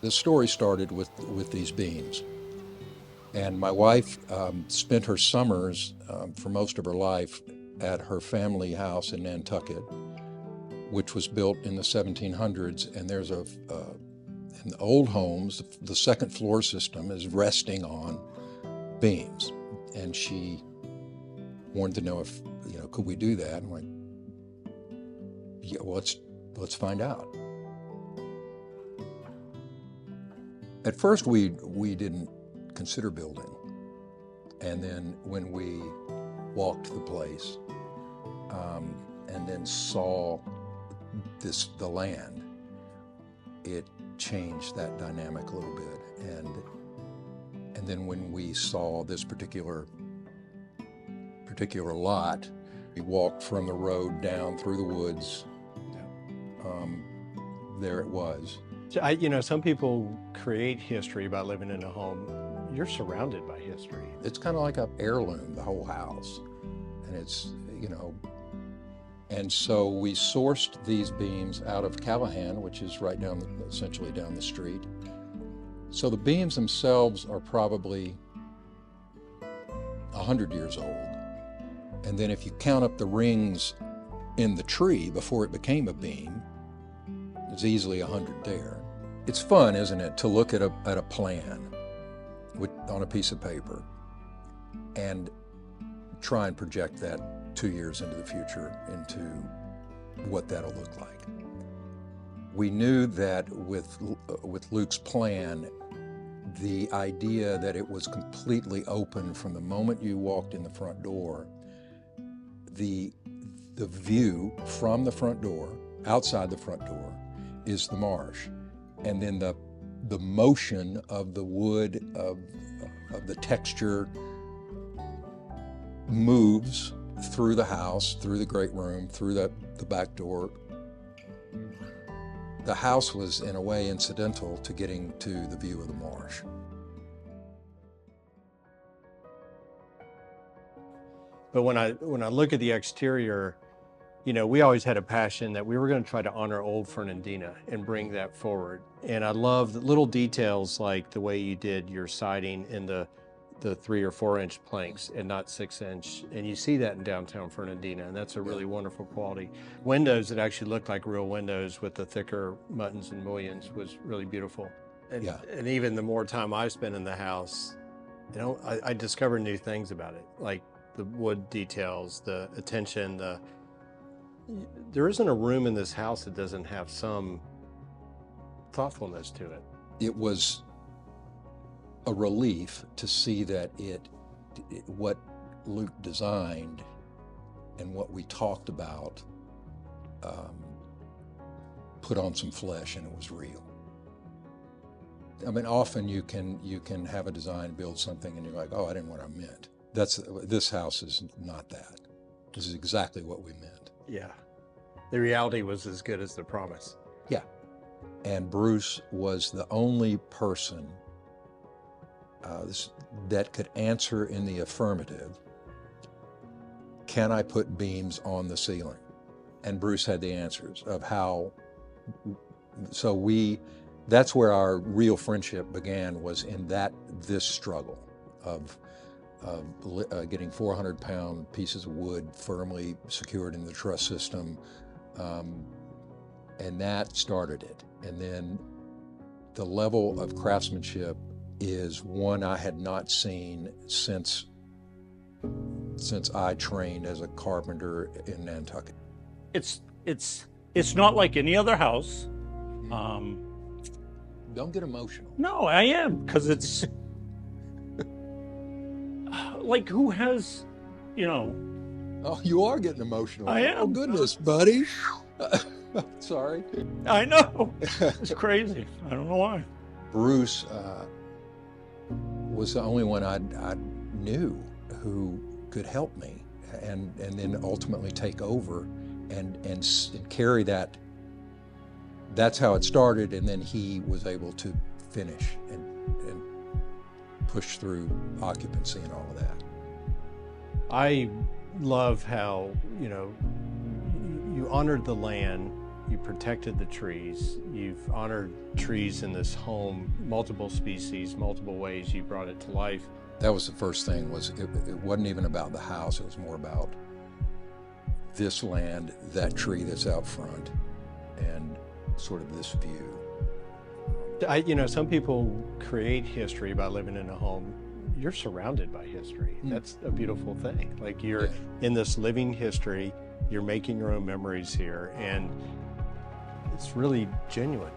The story started with these beams. And my wife spent her summers for most of her life at her family house in Nantucket, which was built in the 1700s. And there's in the old homes, the second floor system is resting on beams. And she wanted to know if, could we do that? And I'm like, yeah, well, let's find out. At first, we didn't consider building. And then when we walked the place and then saw the land, it changed that dynamic a little bit. And then when we saw this particular lot, we walked from the road down through the woods. There it was. Some people create history by living in a home. You're surrounded by history. It's kind of like an heirloom, the whole house. And it's, and so we sourced these beams out of Callahan, which is right essentially down the street. So the beams themselves are probably 100 years old. And then if you count up the rings in the tree before it became a beam, there's easily 100 there. It's fun, isn't it, to look at a plan on a piece of paper and try and project that 2 years into the future into what that'll look like. We knew that with Luke's plan, the idea that it was completely open from the moment you walked in the front door, the view from the front door, outside the front door, is the marsh. And then the motion of the wood, of the texture, moves through the house, through the great room, through the back door. The house was, in a way, incidental to getting to the view of the marsh. But when I look at the exterior, we always had a passion that we were going to try to honor old Fernandina and bring that forward. And I love the little details like the way you did your siding in the 3 or 4 inch planks and not 6 inch. And you see that in downtown Fernandina, and that's a really wonderful quality. Windows that actually looked like real windows with the thicker muttons and mullions was really beautiful. And even the more time I spent in the house, I discovered new things about it, like the wood details, the attention, there isn't a room in this house that doesn't have some thoughtfulness to it. It was a relief to see that what Luke designed and what we talked about put on some flesh, and it was real. I mean, often you can have a design, build something, and you're like, oh, I didn't know what I meant. This house is not that. This is exactly what we meant. Yeah. The reality was as good as the promise. Yeah. And Bruce was the only person that could answer in the affirmative, can I put beams on the ceiling? And Bruce had the answers of how. So that's where our real friendship began, was in this struggle of getting 400-pound pieces of wood firmly secured in the truss system, and that started it. And then the level of craftsmanship is one I had not seen since I trained as a carpenter in Nantucket. It's not like any other house. Don't get emotional. No, I am, because it's like, who has, Oh, you are getting emotional. I am. Oh, goodness, buddy. Sorry. I know. It's crazy. I don't know why. Bruce was the only one I knew who could help me and then ultimately take over and carry that. That's how it started, and then he was able to finish and push through occupancy and all of that. I love how, you honored the land You protected the trees. You've honored trees in this home, multiple species, multiple ways you brought it to life. That was the first thing. It wasn't even about the house. It was more about this land, that tree that's out front, and sort of this view. Some people create history by living in a home. You're surrounded by history. That's a beautiful thing. Like you're in this living history, you're making your own memories here, and it's really genuine.